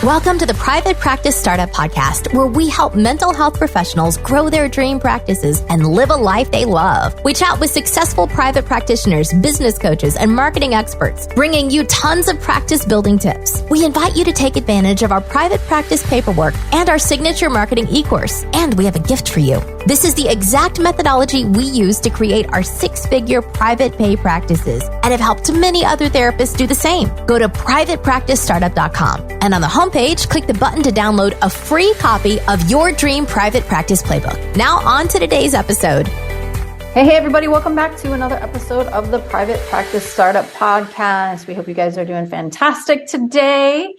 Welcome to the Private Practice Startup Podcast, where we help mental health professionals grow their dream practices and live a life they love. We chat with successful private practitioners, business coaches, and marketing experts, bringing you tons of practice building tips. We invite you to take advantage of our private practice paperwork and our signature marketing e-course. And we have a gift for you. This is the exact methodology we use to create our six-figure private pay practices and have helped many other therapists do the same. Go to privatepracticestartup.com and on the homepage, click the button to download a free copy of your dream private practice playbook. Now on to today's episode. Hey, everybody. Welcome back to another episode of the Private Practice Startup Podcast. We hope you guys are doing fantastic today.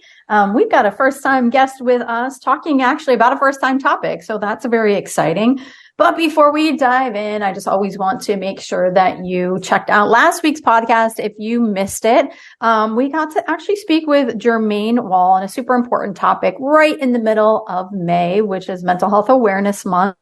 We've got a first-time guest with us talking actually about a first-time topic. So that's very exciting. But before we dive in, I just always want to make sure that you checked out last week's podcast. If you missed it, we got to actually speak with Jermaine Wall on a super important topic right in the middle of May, which is Mental Health Awareness Month.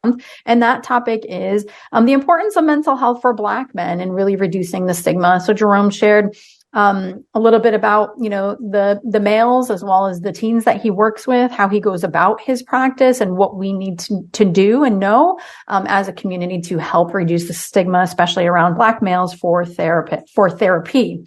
And that topic is the importance of mental health for Black men and really reducing the stigma. So Jerome shared a little bit about, the males as well as the teens that he works with, how he goes about his practice and what we need to do and know, as a community to help reduce the stigma, especially around Black males for therapy.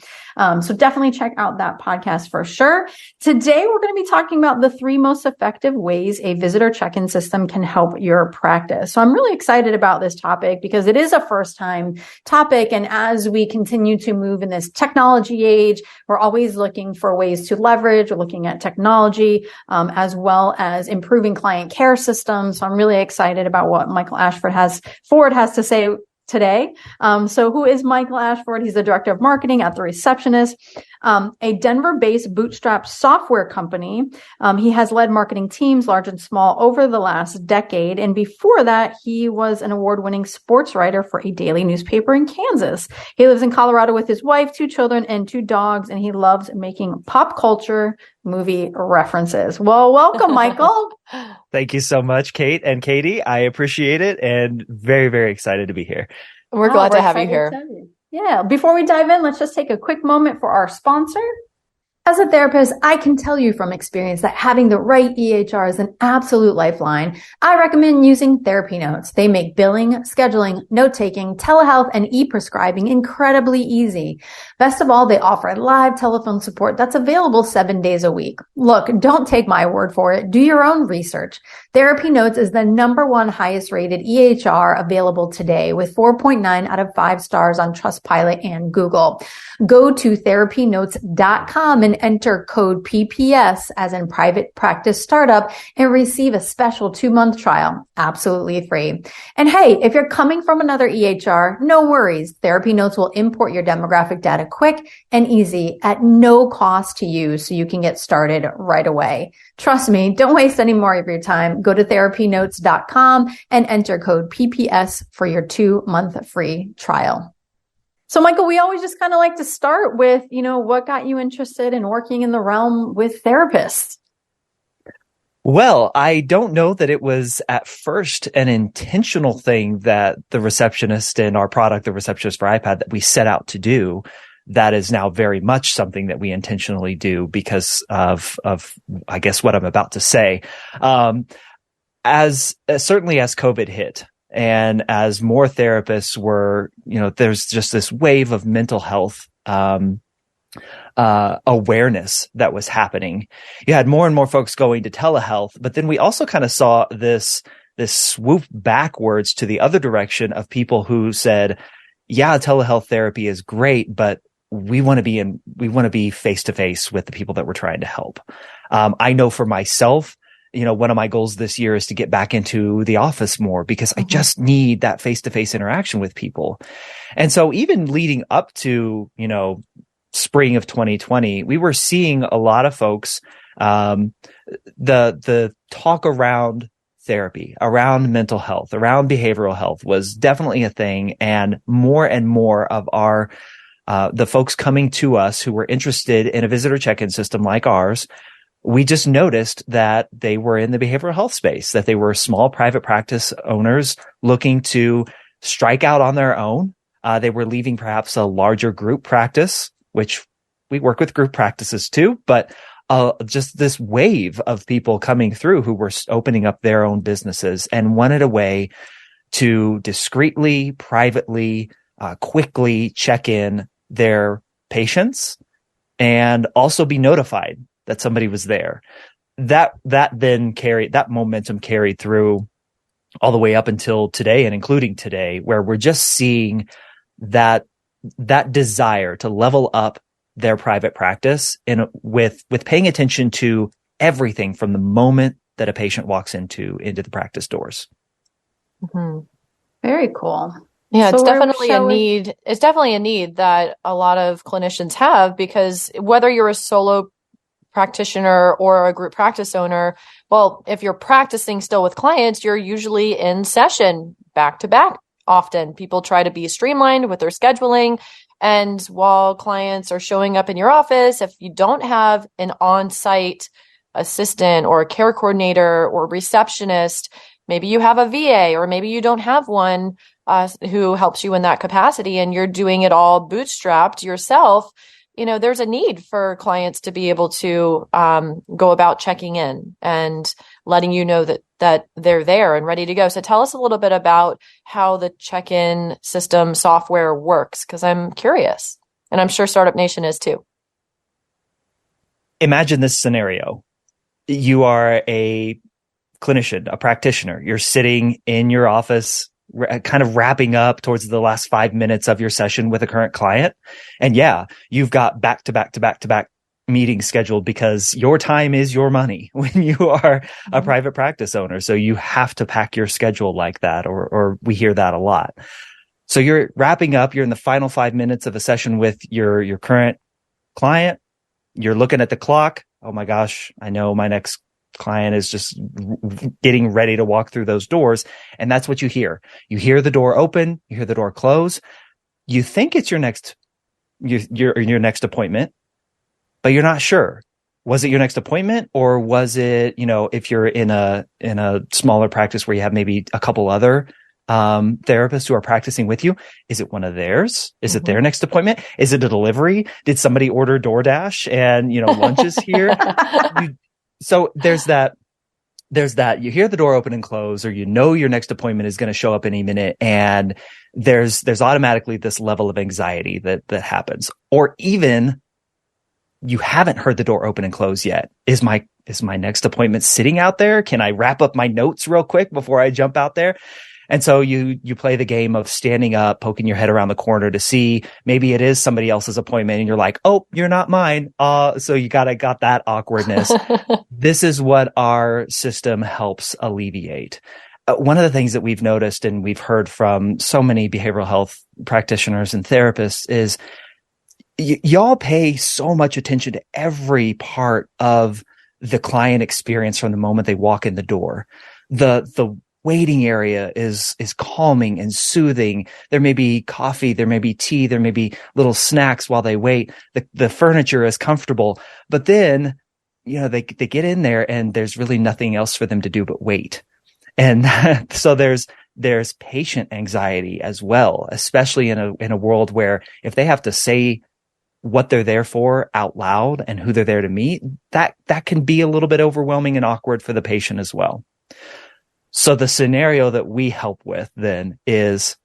So definitely check out that podcast for sure. Today, we're going to be talking about the 3 most effective ways a visitor check-in system can help your practice. So I'm really excited about this topic because it is a first time topic. And as we continue to move in this technology age, we're always looking for ways to leverage. We're looking at technology, as well as improving client care systems. So I'm really excited about what Michael Ashford has to say today. So who is Michael Ashford? He's the director of marketing at The Receptionist, a Denver-based bootstrapped software company. He has led marketing teams, large and small, over the last decade. And before that, he was an award-winning sports writer for a daily newspaper in Kansas. He lives in Colorado with his wife, 2 children, and 2 dogs, and he loves making pop culture movie references. Well, welcome, Michael. Thank you so much, Kate and Katie. I appreciate it and very, very excited to be here. We're glad to have you here. Yeah. Before we dive in, let's just take a quick moment for our sponsor. As a therapist, I can tell you from experience that having the right EHR is an absolute lifeline. I recommend using Therapy Notes. They make billing, scheduling, note-taking, telehealth, and e-prescribing incredibly easy. Best of all, they offer live telephone support that's available 7 days a week. Look, don't take my word for it. Do your own research. Therapy Notes is the #1 highest rated EHR available today with 4.9 out of 5 stars on Trustpilot and Google. Go to therapynotes.com and enter code PPS as in Private Practice Startup and receive a special 2-month trial, absolutely free. And hey, if you're coming from another EHR, no worries. Therapy Notes will import your demographic data quick and easy at no cost to you so you can get started right away. Trust me, don't waste any more of your time. Go to therapynotes.com and enter code PPS for your 2-month free trial. So, Michael, we always just kind of like to start with, what got you interested in working in the realm with therapists? Well, I don't know that it was at first an intentional thing that The Receptionist and our product, The Receptionist for iPad, that we set out to do. That is now very much something that we intentionally do because of I guess what I'm about to say. Certainly as COVID hit, and as more therapists were, there's just this wave of mental health awareness that was happening. You had more and more folks going to telehealth, but then we also kind of saw this swoop backwards to the other direction of people who said, yeah, telehealth therapy is great, but we want to be face to face with the people that we're trying to help. I know for myself, one of my goals this year is to get back into the office more because I just need that face-to-face interaction with people. And so even leading up to, spring of 2020, we were seeing a lot of folks, the talk around therapy, around mental health, around behavioral health was definitely a thing. And more of our, the folks coming to us who were interested in a visitor check-in system like ours, we just noticed that they were in the behavioral health space, that they were small private practice owners looking to strike out on their own. They were leaving perhaps a larger group practice, which we work with group practices too, but just this wave of people coming through who were opening up their own businesses and wanted a way to discreetly, privately, quickly check in their patients and also be notified that somebody was there. That momentum carried through all the way up until today and including today, where we're just seeing that desire to level up their private practice with paying attention to everything from the moment that a patient walks into the practice doors. Mm-hmm. Very cool. Yeah, it's definitely a need. It's definitely a need that a lot of clinicians have, because whether you're a solo practitioner or a group practice owner, well, if you're practicing still with clients, you're usually in session back to back. Often people try to be streamlined with their scheduling. And while clients are showing up in your office, if you don't have an on-site assistant or a care coordinator or receptionist, maybe you have a VA, or maybe you don't have one who helps you in that capacity, and you're doing it all bootstrapped yourself, there's a need for clients to be able to go about checking in and letting you know that they're there and ready to go. So tell us a little bit about how the check-in system software works, because I'm curious, and I'm sure Startup Nation is too. Imagine this scenario. You are a clinician, a practitioner. You're sitting in your office, kind of wrapping up towards the last 5 minutes of your session with a current client. And yeah, you've got back to back meetings scheduled, because your time is your money when you are a private practice owner. So you have to pack your schedule like that, or we hear that a lot. So you're wrapping up, you're in the final 5 minutes of a session with your current client. You're looking at the clock. Oh my gosh, I know my next client is just getting ready to walk through those doors. And that's what you hear. You hear the door open, you hear the door close. You think it's your next appointment, but you're not sure. Was it your next appointment, or was it, if you're in a smaller practice where you have maybe a couple other therapists who are practicing with you, is it one of theirs? Is it their next appointment? Is it a delivery? Did somebody order DoorDash and, lunch is here? So there's that, you hear the door open and close, or your next appointment is going to show up any minute. And there's automatically this level of anxiety that happens. Or even you haven't heard the door open and close yet. Is my next appointment sitting out there? Can I wrap up my notes real quick before I jump out there? And so you play the game of standing up, poking your head around the corner to see maybe it is somebody else's appointment, and you're like, oh, you're not mine. So you got that awkwardness. This is what our system helps alleviate. One of the things that we've noticed and we've heard from so many behavioral health practitioners and therapists is y'all pay so much attention to every part of the client experience from the moment they walk in the door. The waiting area is calming and soothing. There may be coffee, there may be tea, there may be little snacks while they wait. The furniture is comfortable, but then, they get in there and there's really nothing else for them to do but wait. And so there's patient anxiety as well, especially in a world where if they have to say what they're there for out loud and who they're there to meet, that can be a little bit overwhelming and awkward for the patient as well. So the scenario that we help with then is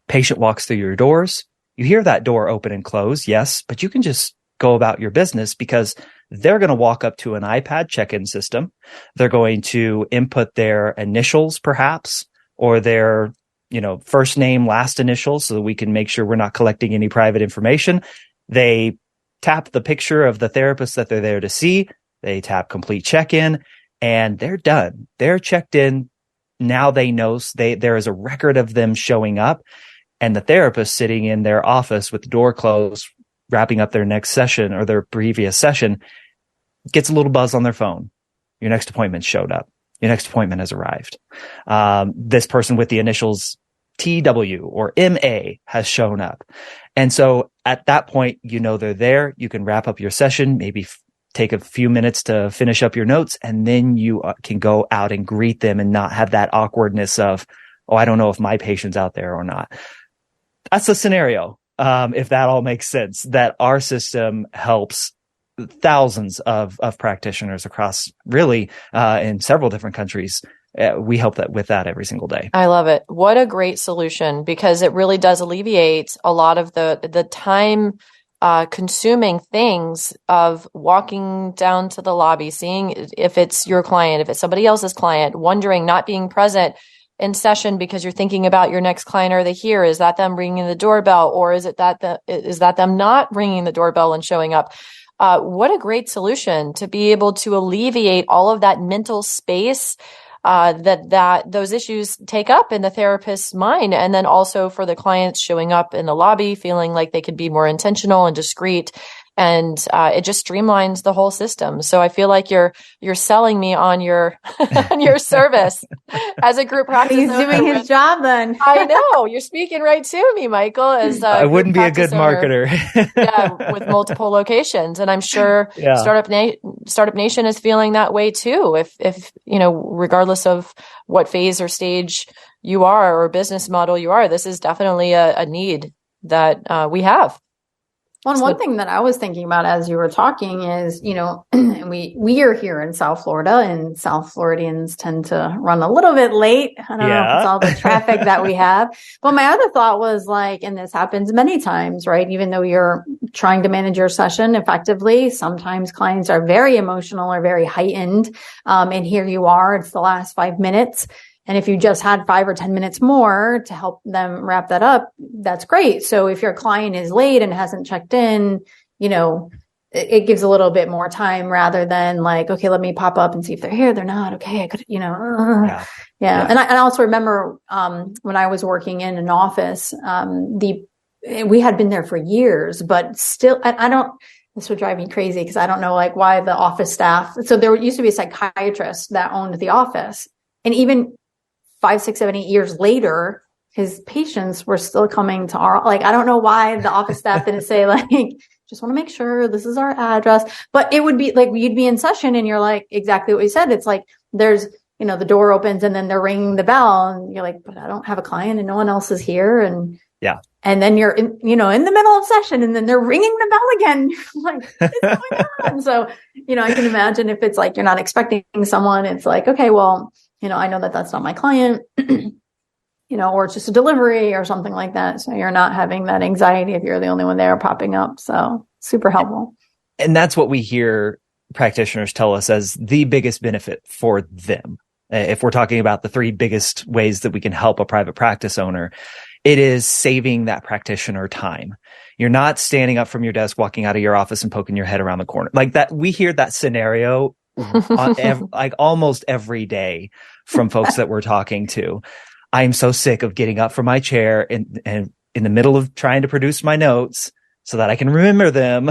patient walks through your doors. You hear that door open and close, yes, but you can just go about your business, because they're going to walk up to an iPad check-in system. They're going to input their initials perhaps, or their, first name, last initials, so that we can make sure we're not collecting any private information. They tap the picture of the therapist that they're there to see. They tap complete check-in. And they're done. They're checked in. Now they know there is a record of them showing up, and the therapist sitting in their office with the door closed, wrapping up their next session or their previous session, gets a little buzz on their phone. Your next appointment showed up. Your next appointment has arrived. This person with the initials TW or MA has shown up. And so at that point, they're there. You can wrap up your session, maybe take a few minutes to finish up your notes, and then you can go out and greet them and not have that awkwardness of, oh, I don't know if my patient's out there or not. That's a scenario, if that all makes sense, that our system helps thousands of practitioners across really in several different countries. We help with that every single day. I love it. What a great solution, because it really does alleviate a lot of the time consuming things of walking down to the lobby, seeing if it's your client, if it's somebody else's client, wondering, not being present in session because you're thinking about your next client. Are they here? Is that them ringing the doorbell, or is that them not ringing the doorbell and showing up? What a great solution to be able to alleviate all of that mental space that those issues take up in the therapist's mind, and then also for the clients showing up in the lobby feeling like they could be more intentional and discreet, and it just streamlines the whole system. So I feel like you're selling me on your on your service as a group practice owner. He's doing his job then. I know, you're speaking right to me, Michael. As I wouldn't be a good marketer. Yeah, with multiple locations, and I'm sure Startup Nation is feeling that way too. If regardless of what phase or stage you are or business model you are, this is definitely a need that we have. Well, one thing that I was thinking about as you were talking is, we are here in South Florida, and South Floridians tend to run a little bit late. I don't know if it's all the traffic that we have. But my other thought was and this happens many times, right? Even though you're trying to manage your session effectively, sometimes clients are very emotional or very heightened. And here you are, it's the last 5 minutes. And if you just had 5 or 10 minutes more to help them wrap that up, that's great. So if your client is late and hasn't checked in, it gives a little bit more time rather than okay, let me pop up and see if they're here. They're not. Okay. I could, Yeah. And I also remember, when I was working in an office, we had been there for years, but still, this would drive me crazy because I don't know why the office staff. So there used to be a psychiatrist that owned the office, and even 5, 6, 7, 8 years later, his patients were still coming to our, I don't know why the office staff didn't say just want to make sure this is our address, but it would be you'd be in session and you're exactly what you said. It's there's, the door opens and then they're ringing the bell and you're but I don't have a client and no one else is here. And and then you're in, in the middle of session and then they're ringing the bell again. What's going on? So, I can imagine if it's you're not expecting someone, it's okay, well, I know that that's not my client, or it's just a delivery or something like that. So you're not having that anxiety if you're the only one there popping up. So super helpful. And that's what we hear practitioners tell us as the biggest benefit for them. If we're talking about the 3 biggest ways that we can help a private practice owner, it is saving that practitioner time. You're not standing up from your desk, walking out of your office and poking your head around the corner like that. We hear that scenario almost every day from folks that we're talking to. I'm so sick of getting up from my chair and in the middle of trying to produce my notes so that I can remember them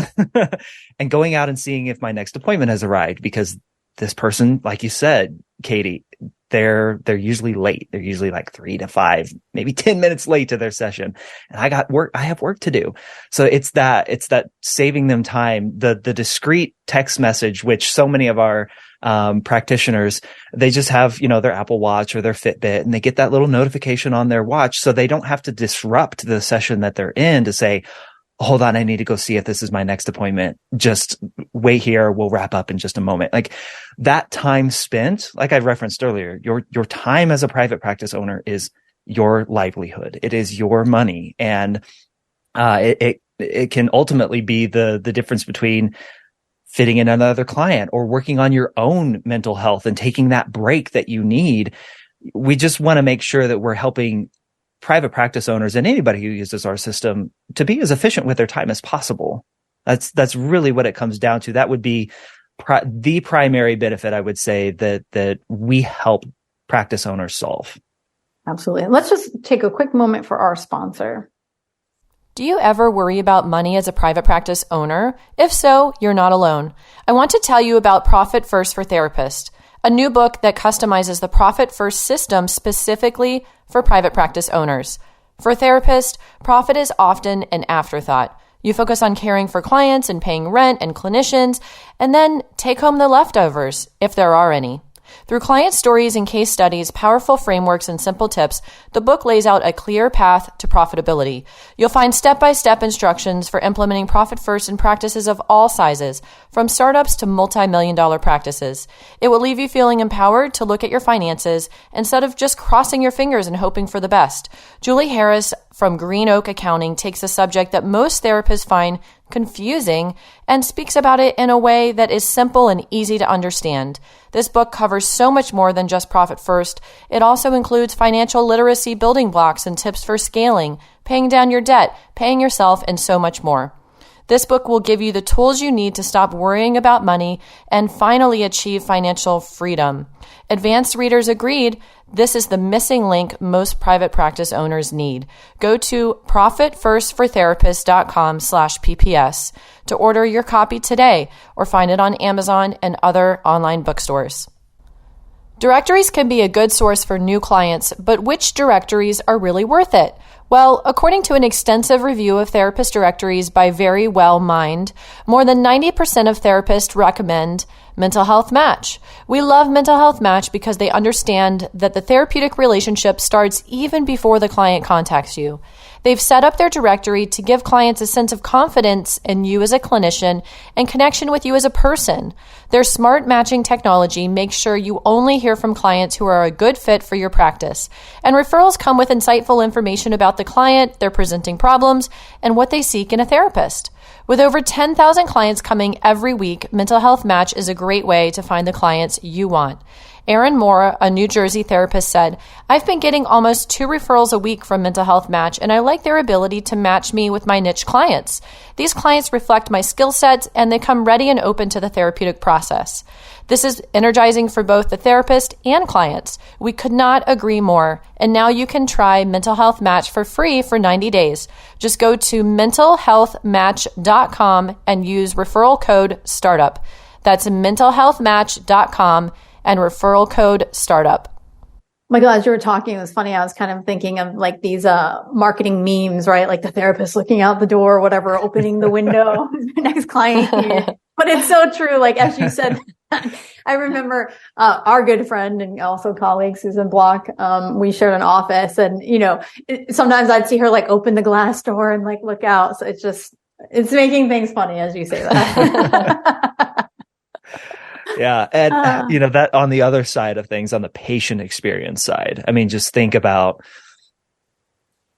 and going out and seeing if my next appointment has arrived, because this person, like you said, Katie, they're usually late. They're usually 3 to 5, maybe 10 minutes late to their session. And I have work to do. So it's that saving them time, the discreet text message, which so many of our practitioners, they just have, their Apple Watch or their Fitbit, and they get that little notification on their watch. So they don't have to disrupt the session that they're in to say, hold on, I need to go see if this is my next appointment. Just wait here. We'll wrap up in just a moment. That time spent, like I referenced earlier, your time as a private practice owner is your livelihood. It is your money. And, it can ultimately be the difference between fitting in another client or working on your own mental health and taking that break that you need. We just want to make sure that we're helping private practice owners and anybody who uses our system to be as efficient with their time as possible. That's really what it comes down to. That would be the primary benefit, I would say, that we help practice owners solve. Absolutely. Let's just take a quick moment for our sponsor. Do you ever worry about money as a private practice owner? If so, you're not alone. I want to tell you about Profit First for Therapists, a new book that customizes the Profit First system specifically for private practice owners. For therapists, profit is often an afterthought. You focus on caring for clients and paying rent and clinicians, and then take home the leftovers, if there are any. Through client stories and case studies, powerful frameworks, and simple tips, the book lays out a clear path to profitability. You'll find step-by-step instructions for implementing Profit First in practices of all sizes, from startups to multi-million-dollar practices. It will leave you feeling empowered to look at your finances instead of just crossing your fingers and hoping for the best. Julie Harris from Green Oak Accounting takes a subject that most therapists find confusing and speaks about it in a way that is simple and easy to understand. This book covers so much more than just Profit First. It also includes financial literacy building blocks and tips for scaling, paying down your debt, paying yourself, and so much more. This book will give you the tools you need to stop worrying about money and finally achieve financial freedom. Advanced readers agreed this is the missing link most private practice owners need. Go to profitfirstfortherapists.com/PPS to order your copy today or find it on Amazon and other online bookstores. Directories can be a good source for new clients, but which directories are really worth it? Well, according to an extensive review of therapist directories by Very Well Mind, more than 90% of therapists recommend Mental Health Match. We love Mental Health Match because they understand that the therapeutic relationship starts even before the client contacts you. They've set up their directory to give clients a sense of confidence in you as a clinician and connection with you as a person. Their smart matching technology makes sure you only hear from clients who are a good fit for your practice. And referrals come with insightful information about the client, their presenting problems, and what they seek in a therapist. With over 10,000 clients coming every week, Mental Health Match is a great way to find the clients you want. Erin Moore, a New Jersey therapist, said, "I've been getting almost 2 referrals a week from Mental Health Match, and I like their ability to match me with my niche clients. These clients reflect my skill sets, and they come ready and open to the therapeutic process. This is energizing for both the therapist and clients. We could not agree more. And now you can try Mental Health Match for free for 90 days. Just go to mentalhealthmatch.com and use referral code STARTUP. That's mentalhealthmatch.com and referral code STARTUP. Michael, as you were talking, it was funny. I was kind of thinking of like these marketing memes, right? Like the therapist looking out the door, or whatever, opening the window, next client here. But it's so true. Like, as you said, I remember our good friend and also colleague, Susan Block, we shared an office, and, sometimes I'd see her like open the glass door and like look out. So it's making things funny as you say that. Yeah. And, that on the other side of things, on the patient experience side, I mean, just think about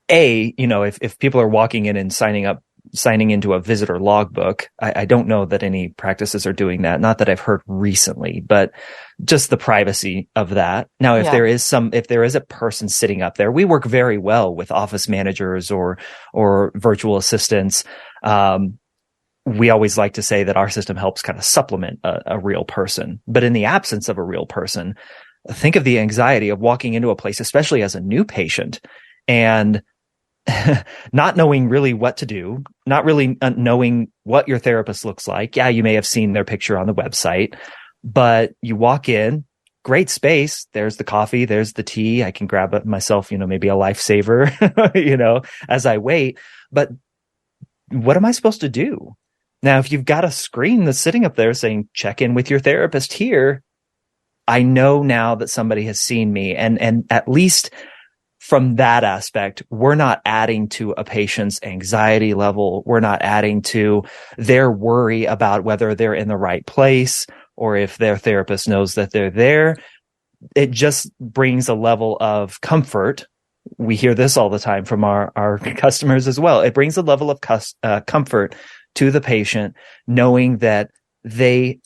if people are walking in and signing into a visitor logbook, I don't know that any practices are doing that. Not that I've heard recently, but just the privacy of that. Now, if there is a person sitting up there, we work very well with office managers or virtual assistants. We always like to say that our system helps kind of supplement a real person. But in the absence of a real person, think of the anxiety of walking into a place, especially as a new patient, and not knowing really what to do, not really knowing what your therapist looks like. Yeah, you may have seen their picture on the website, but you walk in, great space. There's the coffee, there's the tea. I can grab it myself, maybe a lifesaver, as I wait. But what am I supposed to do? Now, if you've got a screen that's sitting up there saying, check in with your therapist here, I know now that somebody has seen me. And at least from that aspect, we're not adding to a patient's anxiety level. We're not adding to their worry about whether they're in the right place or if their therapist knows that they're there. It just brings a level of comfort. We hear this all the time from our customers as well. It brings a level of comfort to the patient, knowing that their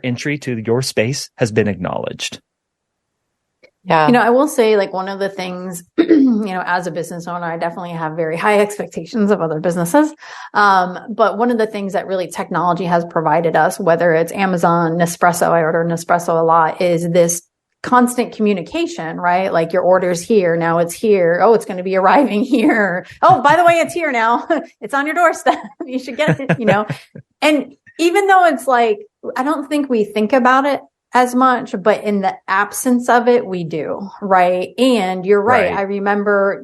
entry to your space has been acknowledged. Yeah. I will say, like, one of the things, as a business owner, I definitely have very high expectations of other businesses. But one of the things that really technology has provided us, whether it's Amazon, Nespresso, I order Nespresso a lot, is this constant communication, right? Like, your order's here. Now it's here. Oh, it's going to be arriving here. Oh, by the way, it's here now. It's on your doorstep. You should get it, And even though it's like, I don't think we think about it as much, but in the absence of it, we do, right? And you're right. I remember,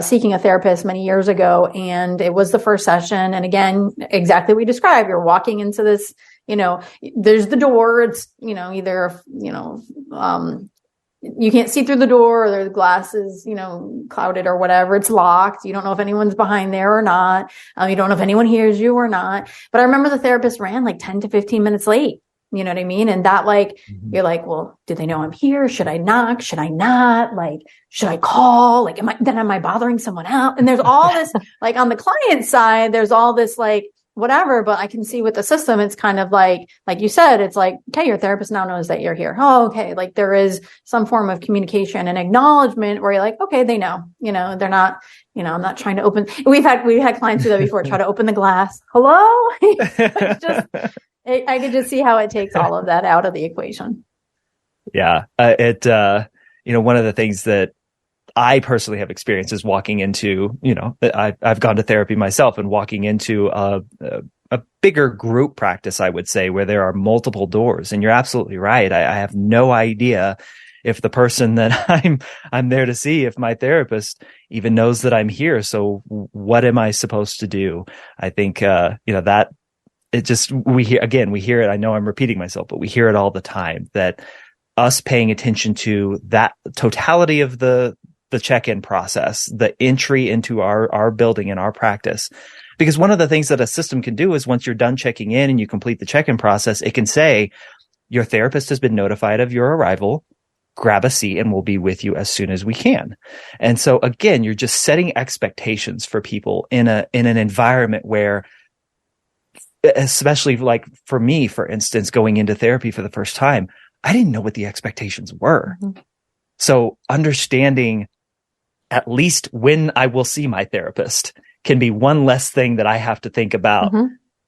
seeking a therapist many years ago, and it was the first session. And again, exactly what we described. You're walking into this, there's the door. It's, either, you can't see through the door, or the glass is, clouded or whatever. It's locked. You don't know if anyone's behind there or not. You don't know if anyone hears you or not. But I remember the therapist ran like 10 to 15 minutes late. You know what I mean? And that you're like, well, do they know I'm here? Should I knock? Should I not? Should I call? Am I bothering someone else? And there's all this, on the client side, there's all this whatever, but I can see with the system, it's kind of like you said, it's like, okay, your therapist now knows that you're here. Oh, okay. There is some form of communication and acknowledgement where you're like, okay, they know, they're not, I'm not trying to open. We've had clients do that before, try to open the glass. Hello? It's just, I could just see how it takes all of that out of the equation. Yeah. One of the things that I personally have experienced is walking into, I've gone to therapy myself, and walking into a bigger group practice, I would say, where there are multiple doors. And you're absolutely right. I have no idea if the person that I'm there to see, if my therapist even knows that I'm here. So what am I supposed to do? I think, that it just, we hear it. I know I'm repeating myself, but we hear it all the time, that us paying attention to that totality of the check-in process, the entry into our building and our practice. Because one of the things that a system can do is, once you're done checking in and you complete the check-in process, it can say, your therapist has been notified of your arrival. Grab a seat and we'll be with you as soon as we can. And so again, you're just setting expectations for people in an environment where, especially for me, for instance, going into therapy for the first time, I didn't know what the expectations were. Mm-hmm. So understanding at least when I will see my therapist can be one less thing that I have to think about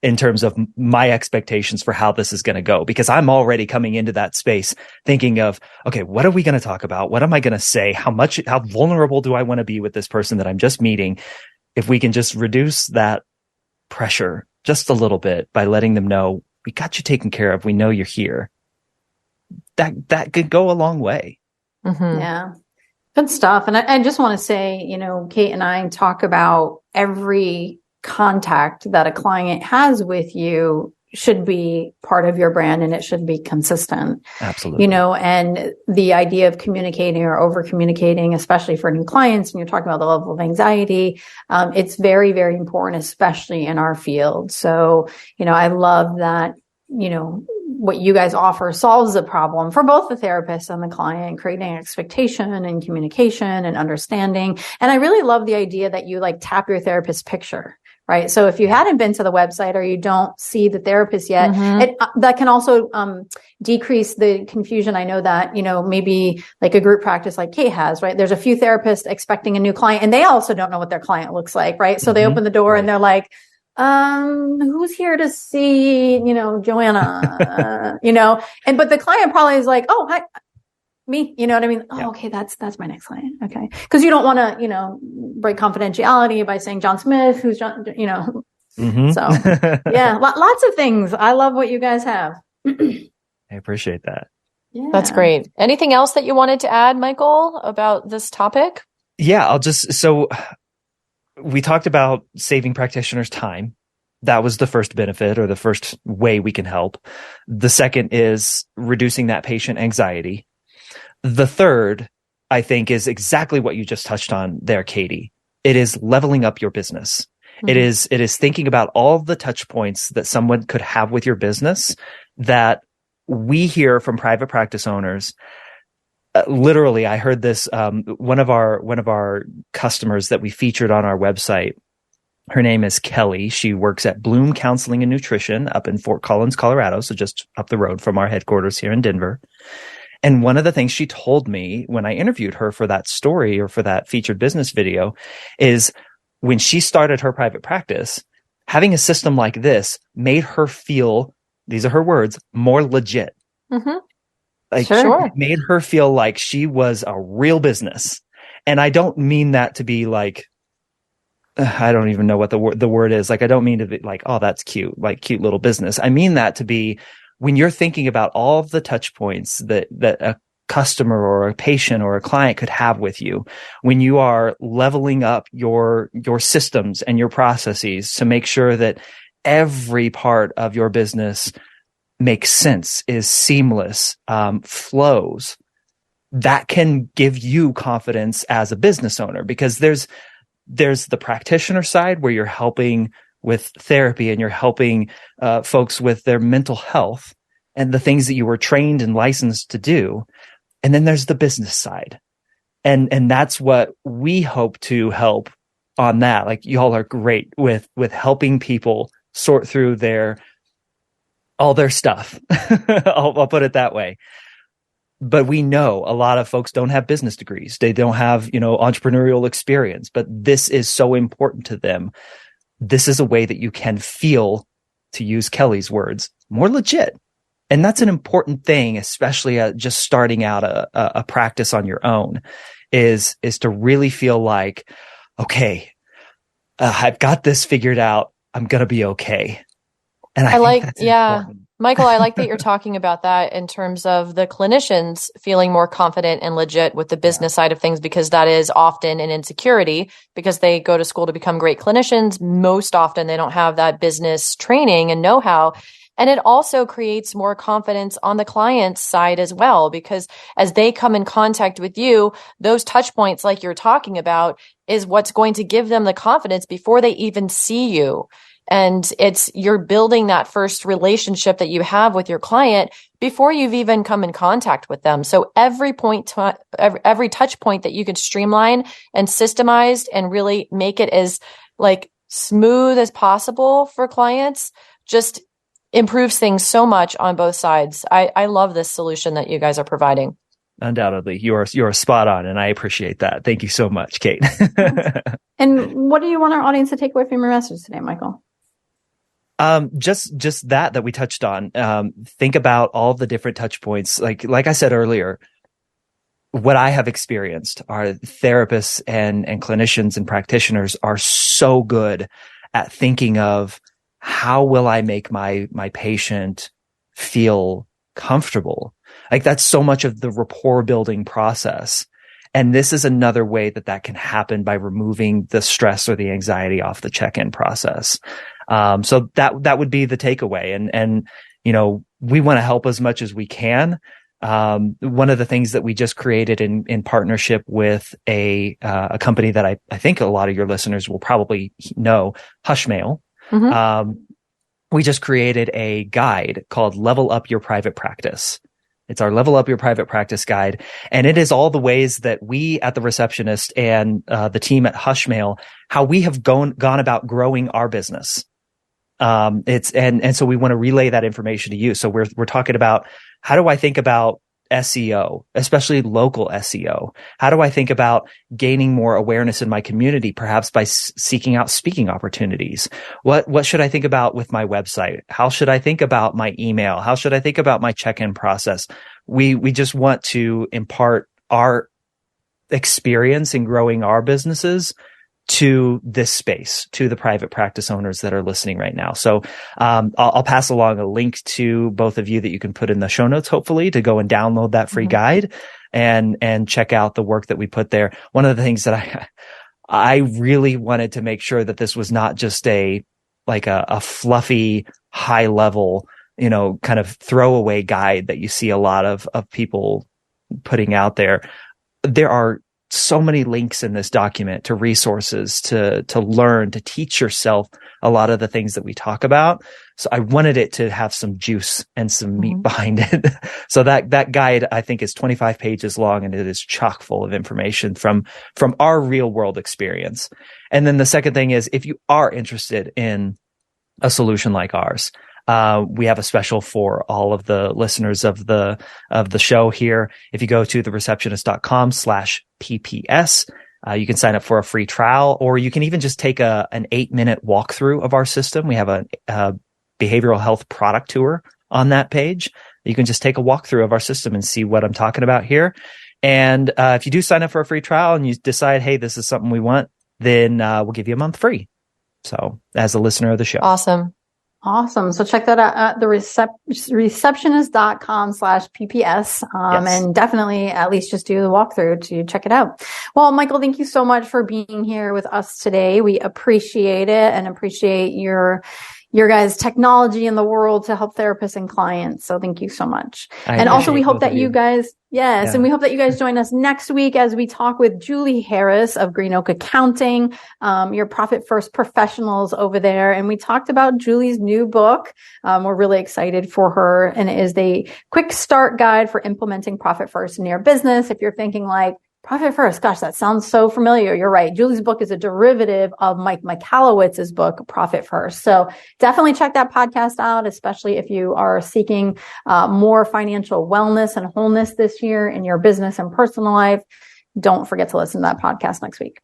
in terms of my expectations for how this is going to go, because I'm already coming into that space thinking of, okay, what are we going to talk about? What am I going to say? How vulnerable do I want to be with this person that I'm just meeting? If we can just reduce that pressure just a little bit by letting them know, we got you taken care of. We know you're here. That could go a long way. Mm-hmm. Yeah. Good stuff. And I just want to say, Kate and I talk about every contact that a client has with you should be part of your brand, and it should be consistent. Absolutely. And the idea of communicating or over communicating, especially for new clients, when you're talking about the level of anxiety, it's very, very important, especially in our field. So, I love that, what you guys offer solves the problem for both the therapist and the client, creating expectation and communication and understanding. And I really love the idea that you tap your therapist's picture, right? So if you hadn't been to the website, or you don't see the therapist yet, that can also decrease the confusion. I know that, maybe a group practice like Kate has, right? There's a few therapists expecting a new client, and they also don't know what their client looks like, right? So they open the door and they're like, who's here to see, Joanna, but the client probably is like, oh, hi, me, you know what I mean? Oh, yeah. Okay. That's my next client. Okay. Cause you don't want to, break confidentiality by saying John Smith, who's John, so yeah, lots of things. I love what you guys have. I appreciate that. Yeah. That's great. Anything else that you wanted to add, Michael, about this topic? Yeah, so we talked about saving practitioners time. That was the first benefit, or the first way we can help. The second is reducing that patient anxiety. The third, I think, is exactly what you just touched on there, Katie. It is leveling up your business. Mm-hmm. It is thinking about all the touch points that someone could have with your business that we hear from private practice owners. Literally, I heard this, one of our customers that we featured on our website. Her name is Kelly. She works at Bloom Counseling and Nutrition up in Fort Collins, Colorado. So just up the road from our headquarters here in Denver. And one of the things she told me when I interviewed her for that story, or for that featured business video, is when she started her private practice, having a system like this made her feel, these are her words, more legit. Mm-hmm. Sure. It made her feel like she was a real business. And I don't mean that to be I don't even know what the word is. I don't mean to be oh, that's cute, cute little business. I mean that to be, when you're thinking about all of the touch points that a customer or a patient or a client could have with you, when you are leveling up your systems and your processes to make sure that every part of your business makes sense, is seamless, flows, that can give you confidence as a business owner, because there's the practitioner side where you're helping with therapy and you're helping folks with their mental health and the things that you were trained and licensed to do. And then there's the business side. And that's what we hope to help on that. Like, y'all are great with helping people sort through all their stuff. I'll put it that way. But we know a lot of folks don't have business degrees. They don't have, entrepreneurial experience, but this is so important to them. This is a way that you can feel, to use Kelly's words, more legit. And that's an important thing, especially just starting out a practice on your own, is to really feel like, okay, I've got this figured out. I'm going to be okay. And I like, important. Michael, I like that you're talking about that in terms of the clinicians feeling more confident and legit with the business side of things, because that is often an insecurity, because they go to school to become great clinicians. Most often they don't have that business training and know-how. And it also creates more confidence on the client's side as well, because as they come in contact with you, those touch points like you're talking about is what's going to give them the confidence before they even see you. And you're building that first relationship that you have with your client before you've even come in contact with them. So every touch point that you could streamline and systemize and really make it as smooth as possible for clients just improves things so much on both sides. I love this solution that you guys are providing. Undoubtedly, you're spot on, and I appreciate that. Thank you so much, Kate. And what do you want our audience to take away from your message today, Michael? Just that we touched on. Think about all the different touch points. Like I said earlier, what I have experienced are therapists and clinicians and practitioners are so good at thinking of, how will I make my patient feel comfortable? Like, that's so much of the rapport building process. And this is another way that can happen by removing the stress or the anxiety off the check-in process. So that would be the takeaway. And we want to help as much as we can. One of the things that we just created in partnership with a company that I think a lot of your listeners will probably know, Hushmail. Mm-hmm. We just created a guide called Level Up Your Private Practice. It's our Level Up Your Private Practice guide. And it is all the ways that we at the Receptionist and the team at Hushmail, how we have gone about growing our business. And so we want to relay that information to you. So we're talking about, how do I think about SEO, especially local SEO? How do I think about gaining more awareness in my community, perhaps by seeking out speaking opportunities? What should I think about with my website? How should I think about my email? How should I think about my check-in process? We just want to impart our experience in growing our businesses to this space, to the private practice owners that are listening right now. So I'll pass along a link to both of you that you can put in the show notes, hopefully, to go and download that free guide and check out the work that we put there. One of the things that I really wanted to make sure that this was not just a fluffy, high level, kind of throwaway guide that you see a lot of people putting out there. There are so many links in this document to resources to learn, to teach yourself a lot of the things that we talk about. So I wanted it to have some juice and some meat behind it. So that guide, I think, is 25 pages long, and it is chock full of information from our real world experience. And then the second thing is, if you are interested in a solution like ours, we have a special for all of the listeners of the show here. If you go to thereceptionist.com/PPS, you can sign up for a free trial, or you can even just take an 8-minute walkthrough of our system. We have a behavioral health product tour on that page. You can just take a walkthrough of our system and see what I'm talking about here. And if you do sign up for a free trial and you decide, hey, this is something we want, then we'll give you a month free. So as a listener of the show. Awesome. So check that out at the receptionist.com/PPS. And definitely at least just do the walkthrough to check it out. Well, Michael, thank you so much for being here with us today. We appreciate it and appreciate your your guys' technology in the world to help therapists and clients. So thank you so much. And also we hope that you guys, and we hope that you guys join us next week as we talk with Julie Harris of Green Oak Accounting, your Profit First professionals over there. And we talked about Julie's new book. We're really excited for her, and it is the quick start guide for implementing Profit First in your business. If you're thinking like, Profit First, gosh, that sounds so familiar. You're right. Julie's book is a derivative of Mike Michalowicz's book, Profit First. So definitely check that podcast out, especially if you are seeking more financial wellness and wholeness this year in your business and personal life. Don't forget to listen to that podcast next week.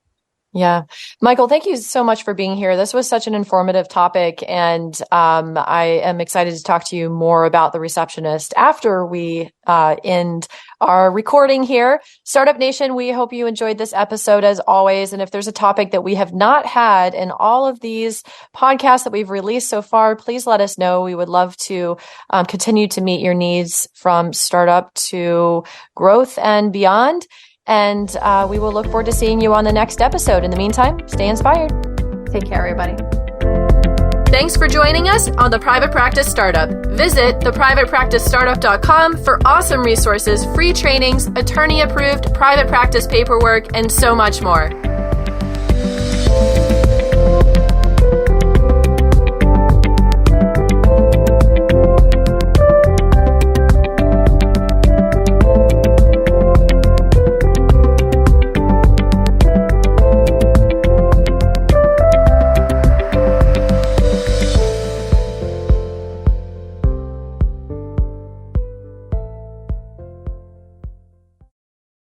Yeah. Michael, thank you so much for being here. This was such an informative topic, and I am excited to talk to you more about The Receptionist after we end our recording here. Startup Nation, we hope you enjoyed this episode as always. And if there's a topic that we have not had in all of these podcasts that we've released so far, please let us know. We would love to continue to meet your needs from startup to growth and beyond. And we will look forward to seeing you on the next episode. In the meantime, stay inspired. Take care, everybody. Thanks for joining us on The Private Practice Startup. Visit theprivatepracticestartup.com for awesome resources, free trainings, attorney-approved private practice paperwork, and so much more.